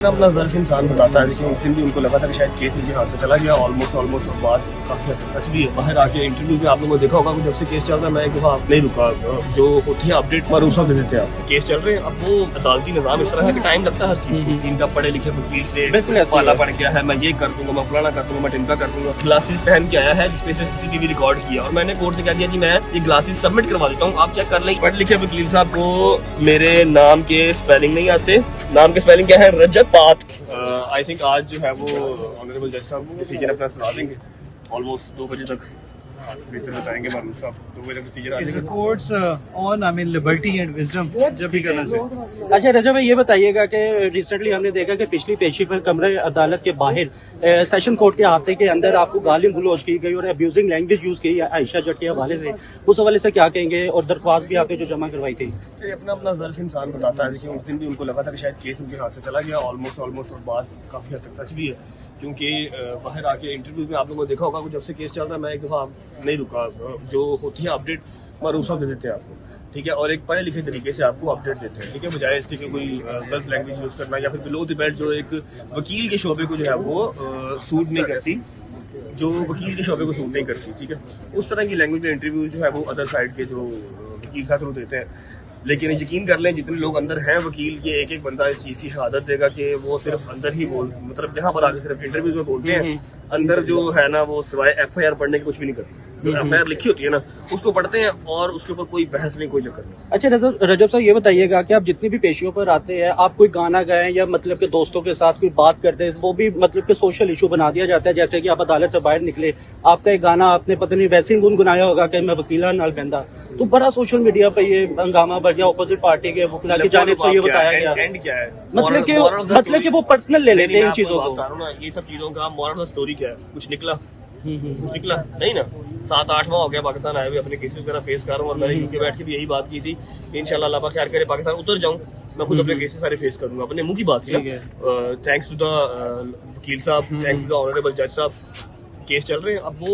अपना ज़र्फ इंसान बताता है। लेकिन उस दिन भी उनको लगा था कि शायद केस इनके हाथ से चला गया ऑलमोस्ट और बात काफ़ी हद तक सच भी है। बाहर आके इंटरव्यू में आप लोगों ने देखा होगा कि जब से केस चल रहा है मैं एक दफ़ा नहीं रुका, जो होती है अपडेट मरूसा दे देते हैं आप। केस चल रहे हैं, अब वो अदालती निज़ाम इस तरह है कि टाइम लगता है हर चीज़ को। इनका पढ़े लिखे वकील से पाला पड़ गया है, मैं ये कर दूंगा, मैं फलाना कर दूंगा, मैं टिमका कर दूंगा। ग्लासेस पहन के आया है जिसपे से CCTV रिकॉर्ड किया और मैंने कोर्ट से कह दिया कि मैं ये ग्लासेस सबमिट करवा देता हूँ, आप चेक कर लें। पढ़े लिखे वकील साहब को मेरे नाम के स्पेलिंग नहीं आते। नाम के स्पेलिंग क्या है? रजत पात। आई थिंक आज जो है वो ऑनरेबल जज साहब डिसीजन अपना सुना देंगे ऑलमोस्ट 2 बजे तक। बेहतर बताएंगे मालूम साहब 2 बजे डिसीजन आ जाएगा। Courts on I mean liberty and wisdom जब भी करना चाहिए। अच्छा रजब भाई, ये बताइएगा कि रिसेंटली हमने देखा कि पिछली पेशी पर कमरे अदालत के बाहर सेशन कोर्ट के अहाते के अंदर आपको गाली गलौज की गई और अब्यूजिंग लैंग्वेज यूज की आयशा जट के हवाले से, उस हवाले से क्या कहेंगे? और दरख्वास्त भी आपने जो जमा करवाई थी। अपना ज़र्फ इंसान बताता है। लेकिन उस दिन भी उनको लगा था कि शायद केस उनके हाथ से चला गया ऑलमोस्ट और बात काफ़ी हद तक सच भी है। क्योंकि बाहर आके इंटरव्यू में आप लोगों ने देखा होगा कि जब से केस चल रहा है मैं एक दफ़ा नहीं रुका, जो होती है अपडेट मरूसा दे देते हैं आपको, ठीक है, और एक पढ़े लिखे तरीके से आपको अपडेट देते हैं, ठीक है, बजाय इसके कि कोई गलत लैंग्वेज यूज़ करना या फिर बिलो द बेल्ट जो एक वकील के शोबे को जो है वो सूट नहीं करती, जो वकील के शोबे को सूट नहीं करती, ठीक है, उस तरह की लैंग्वेज में इंटरव्यू जो है वो अदर साइड के जो वकील साथ वो देते हैं। लेकिन यकीन कर लें जितने लोग अंदर हैं वकील के, एक एक बंदा इस चीज़ की शहादत देगा कि वो सिर्फ अंदर ही मतलब जहाँ पर आके सिर्फ इंटरव्यूज में बोलते हैं, अंदर जो है ना वो सिवाय FIR पढ़ने के कुछ भी नहीं करते। जो FIR लिखी होती है ना उसको पढ़ते हैं और उसके ऊपर कोई बहस नहीं, कोई चक्कर नहीं। अच्छा रजब साहब, ये बताइएगा कि आप जितनी भी पेशियों पर आते हैं, आप कोई गाना गाएं या मतलब के दोस्तों के साथ कोई बात करते हैं, वो भी मतलब के सोशल इशू बना दिया जाता है। जैसे कि आप अदालत से बाहर निकले, आपका एक गाना आपने पता नहीं वैसे ही गुनगुनाया होगा कि मैं वकीला नाल बहंदा, तो बड़ा सोशल मीडिया पर ये हंगामा बढ़ गया, अपोजिट पार्टी के वकीला की जानिब से ये बताया गया। एंड क्या है? मतलब कि वो पर्सनल ले लेते हैं इन चीजों को। ये सब चीजों का मॉरल स्टोरी क्या है? कुछ निकला? कुछ निकला नहीं ना। 7-8 माह हो गया पाकिस्तान आए हुए, अपने केसेस वगैरह फेस कर रहा हूँ और मैंने यूके बैठ के भी यही बात की थी। इंशाल्लाह अल्लाह पाक खैर करे, पाकिस्तान उतर जाऊँ, मैं खुद अपने केसेस सारे फेस करूंगा। अपने मुंह की बात थी ना। थैंक्स टू द वकील साहब, थैंक्स टू द ऑनरेबल जज साहब। केस चल रहे हैं, अब वो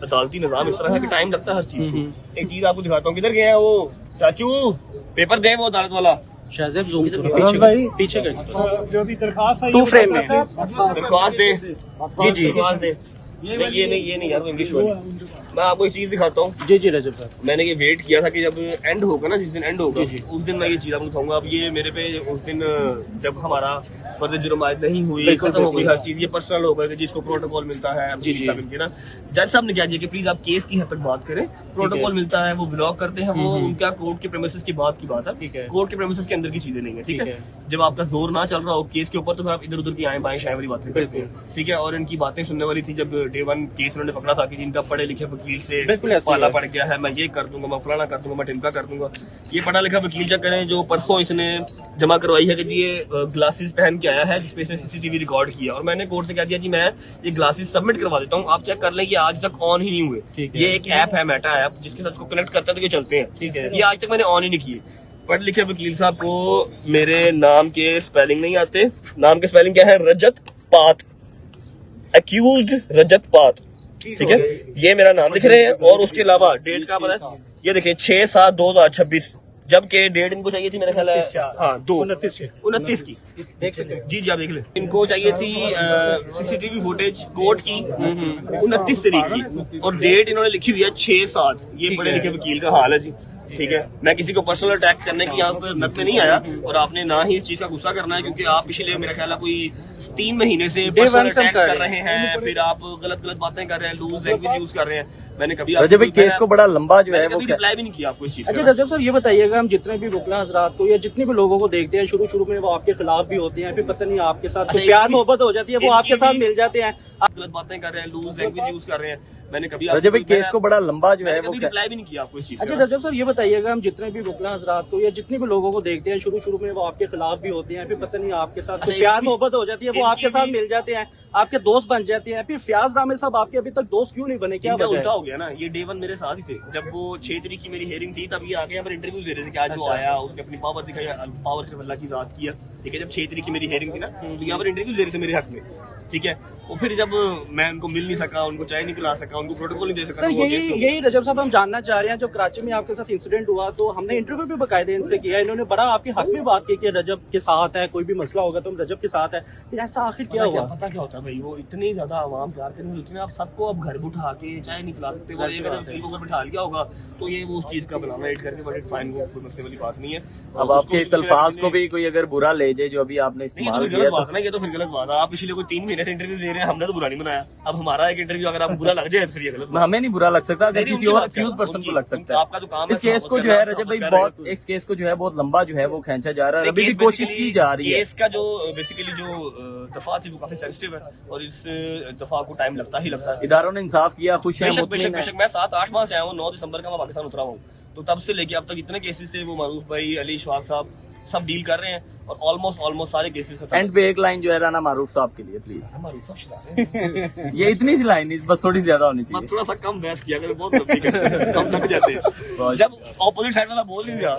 अदालती निज़ाम इस तरह है कि टाइम लगता है हर चीज को। एक चीज आपको दिखाता हूँ, किधर गया है वो चाचू? पेपर दे वो अदालत वाला। शाहजेब जूम पीछे जो भी दरखास्त आई 2 फ्रेम में दरख्वास्त दे। जी दरख्वास्त दे। ये नहीं यार, वो इंग्लिश वाली। मैं आपको एक चीज दिखाता हूँ। जी रजब साहब, मैंने ये वेट किया था कि जब एंड होगा ना, जिस दिन एंड होगा उस दिन मैं ये चीज आपको दिखाऊंगा। अब ये मेरे पे उस दिन जब हमारा फर्ज जुर्म आयद नहीं हुई, खत्म हो गई हर चीज, ये पर्सनल हो गया कि जिसको प्रोटोकॉल मिलता है। ना जज साहब ने क्या दिया कि प्लीज आप केस की हद तक बात करें, प्रोटोकॉल मिलता है, वो ब्लॉक करते हैं, वो उनका कोर्ट के प्रेमिसेस की बात की बात है, कोर्ट के प्रेमिसेस के अंदर की चीजें नहीं है, ठीक है। जब आपका जोर ना चल रहा हो केस के ऊपर तो फिर आप इधर उधर की आए बाएं शाएं वाली बातें करते हैं, ठीक है। और इनकी बातें सुनने वाली थी जब डे 1 केस उन्होंने पकड़ा था कि जिनका पढ़े लिखे वकील से पाला पड़ गया है, मैं ये कर दूंगा, मैं फलाना कर दूंगा, मैं टिमका कर दूंगा। ये पढ़ा लिखा वकील चेक करें जो परसों इसने जमा करवाई है कि जी ये ग्लासेस पहन के आया है जिसपे इसने CCTV रिकॉर्ड किया और मैंने कोर्ट से कह दिया कि मैं ये ग्लासेस सबमिट करवा देता हूँ, आप चेक कर लें। ये आज तक ऑन ही नहीं हुए। ये एक ऐप है मेटा ऐप, जिसके साथ इसको कनेक्ट करते हैं तो ये चलते हैं। ये आज तक मैंने ऑन ही नहीं किए। पढ़े लिखे वकील साहब को मेरे नाम के स्पेलिंग नहीं आते। नाम के स्पेलिंग क्या है? रजत पात। एक्यूज्ड रजत पात, ठीक है। ये मेरा नाम लिख रहे हैं और उसके अलावा डेट का पता है, ये देखें 6/7/2026, जबकि डेट इनको चाहिए थी मेरा ख्याल है 29 की, देख सकते हैं। जी आप देख लें। इनको चाहिए थी CCTV फुटेज कोर्ट की 29 तारीख की और डेट इन्होंने लिखी हुई है 6/7। ये पढ़े लिखे वकील का हाल है जी, ठीक है। मैं किसी को पर्सनल अटैक करने की यहाँ पर नत में नहीं आया और आपने ना ही इस चीज का गुस्सा करना है, क्योंकि आप पिछले मेरा ख्याल है कोई 3 महीने से पर्सनल अटैक्स कर रहे हैं, फिर आप गलत बातें कर रहे हैं, लूज लैंग्वेज यूज कर रहे हैं। मैंने कभी रजब भाई केस को बड़ा लंबा जो है वो रिप्लाई भी नहीं किया आपको इस चीज। अच्छा रजब साहब, ये बताइएगा, हम जितने भी वकील हजरात को या जितने भी लोगों को देखते हैं, शुरू में वो आपके खिलाफ भी होते हैं, फिर पता नहीं आपके साथ प्यार मोहब्बत हो जाती है, वो आपके साथ मिल जाते हैं, आप गलत बातें कर रहे हैं, लूज लैंग्वेज यूज कर रहे हैं। मैंने कभी रजब भाई केस को बड़ा लंबा जो है वो रिप्लाई भी नहीं किया आपको इस चीज। अच्छा रजब साहब, ये बताइएगा, हम जितने भी वकील हजरात को या जितने भी लोगों को देखते हैं, शुरू में वो आपके खिलाफ भी होते हैं, फिर पता नहीं आपके साथ प्यार मोहब्बत हो जाती है, वो आपके साथ मिल जाते हैं, आपके दोस्त बन जाते हैं, फिर फयाज रामे साहब आपके अभी तक दोस्त क्यों नहीं बने, क्या इनका वजह उल्टा है? हो गया ना, ये डे वन मेरे साथ ही थे। जब वो 6 तारीख की मेरी हेयरिंग थी तब ये आके यहाँ पर इंटरव्यू दे रहे थे कि आज जो आया उसने अपनी पावर दिखाई, पावर सिर्फ अल्लाह की जात किया, ठीक है। जब 6 तारीख की मेरी हेयरिंग थी ना, तो यहाँ पर इंटरव्यू दे रहे थे मेरे हक में, ठीक है। और फिर जब मैं उनको मिल नहीं सका, उनको चाय नहीं पिला सका, उनको प्रोटोकॉल नहीं दे सका, सर तो वो यही against हो गए। यही रजब साहब हम जानना चाह रहे हैं, जब कराची में आपके साथ इंसिडेंट हुआ तो हमने इंटरव्यू भी बकायदे इनसे किया, इन्होंने बड़ा आपके हक में बात की कि रजब के साथ है, कोई भी मसला होगा तो हम रजब के साथ है, फिर ऐसा आखिर क्या हुआ? पता क्या होता है भाई, वो इतनी ज्यादा आवाम प्यार करने वाली होती है ना, आप सबको अब घर बिठा के चाय नहीं पिला सकते। वो एक अगर को बिठा लिया होगा तो ये वो उस चीज का बनाना एड करके, बट इट्स फाइन, वो कोई मसले वाली बात नहीं है। अब आपके इस अल्फाज को भी कोई अगर बुरा ले जाए जो अभी आपने नहीं, ये तो इस्तेमाल फिर किया गलत तो बात है ना, ये तो फिर गलत बात है। आप पिछले कोई 3 महीने से इंटरव्यू दे रहे हैं, हमने तो बुरा नहीं बनाया। अब हमारा एक इंटरव्यू अगर आपको बुरा लग जाए तो फिर ये गलत बात है। हमें नहीं बुरा लग सकता, अगर नहीं, किसी उनकी और बात कर फ्यूज रहा हूँ, पर्सन को लग सकता है। आपका जो काम है इस केस को जो है रजब भाई बहुत, इस केस को जो है बहुत लंबा जो है वो खींचा जा रहा है, अभी भी कोशिश की जा रही है। केस का जो बेसिकली जो दफा थी वो काफी सेंसिटिव है और इस दफा को टाइम लगता ही लगता है। इदारों ने इंसाफ किया, खुश हैं, बेशक मुतमिन बेशक हैं। बेशक, मैं 7-8 माह से आया हूँ, 9 दिसंबर का मैं पाकिस्तान उतरा हूँ, तो तब से लेके अब तक इतने केसेस से वो मारूफ भाई, अली शवाक साहब सब डील कर रहे हैं और ऑलमोस्ट सारे केसेस खत्म। एंड पे एक लाइन जो है राना मारूफ साहब के लिए प्लीज, मारूफ साहब शिदा है। ये इतनी सी लाइन नहीं, बस थोड़ी ज्यादा होनी मत चाहिए। थोड़ा सा कम बहस किया करें, बहुत लंबी करते हैं, हम थक जाते हैं जब ऑपोजिट साइड वाला बोल नहीं रहा।